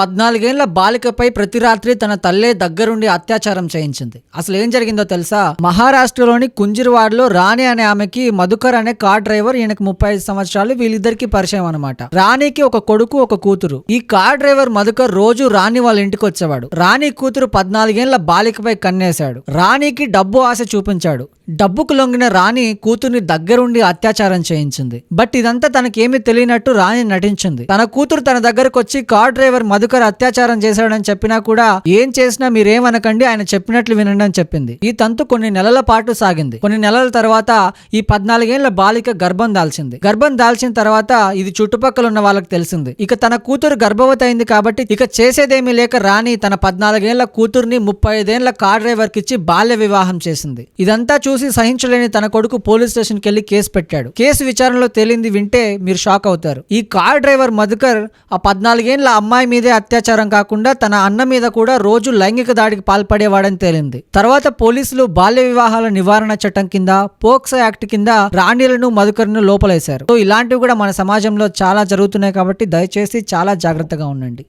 14 ఏళ్ల బాలికపై ప్రతి రాత్రి తన తల్లే దగ్గరుండి అత్యాచారం చేయించింది. అసలు ఏం జరిగిందో తెలుసా? మహారాష్ట్రలోని కుంజిర్వాడలో రాణి అనే ఆమెకి మధుకర్ అనే కార్ డ్రైవర్, ఈయనకు 35 సంవత్సరాలు, వీళ్ళిద్దరికి పరిచయం అనమాట. రాణికి ఒక కొడుకు, ఒక కూతురు. ఈ కార్ డ్రైవర్ మధుకర్ రోజు రాణి వాళ్ళ ఇంటికి వచ్చేవాడు. రాణి కూతురు 14 ఏళ్ల బాలికపై కన్నేశాడు. రాణికి డబ్బు ఆశ చూపించాడు. డబ్బుకు లొంగిన రాణి కూతుర్ని దగ్గరుండి అత్యాచారం చేయించింది. బట్ ఇదంతా తనకేమీ తెలియనట్టు రాణి నటించింది. తన కూతురు తన దగ్గరకు వచ్చి కార్ డ్రైవర్ మధుకర్ అత్యాచారం చేశాడని చెప్పినా కూడా ఏం చేసినా మీరేమనకండి, ఆయన చెప్పినట్లు వినండి అని చెప్పింది. ఈ తంతు కొన్ని నెలల పాటు సాగింది. కొన్ని నెలల తర్వాత ఈ 14 ఏళ్ల బాలిక గర్భం దాల్చింది. గర్భం దాల్చిన తర్వాత ఇది చుట్టుపక్కల ఉన్న వాళ్ళకి తెలిసింది. ఇక తన కూతురు గర్భవతి అయింది కాబట్టి ఇక చేసేదేమీ లేక రాణి తన 14 ఏళ్ల కూతుర్ని 35 ఏళ్ల కార్ డ్రైవర్ కిచ్చి బాల్య వివాహం చేసింది. ఇదంతా చూసి సహించలేని తన కొడుకు పోలీస్ స్టేషన్ కెళ్లి కేసు పెట్టాడు. కేసు విచారణలో తేలింది వింటే మీరు షాక్ అవుతారు. ఈ కార్ డ్రైవర్ మధుకర్ ఆ 14 ఏళ్ల అమ్మాయి మీదే అత్యాచారం కాకుండా తన అన్న మీద కూడా రోజు లైంగిక దాడికి పాల్పడేవాడని తేలింది. తర్వాత పోలీసులు బాల్య వివాహాల నివారణ చట్టం కింద, పోక్సో యాక్ట్ కింద రాణిలను మధుకర్ను లోపలేశారు. సో ఇలాంటివి కూడా మన సమాజంలో చాలా జరుగుతున్నాయి కాబట్టి దయచేసి చాలా జాగ్రత్తగా ఉండండి.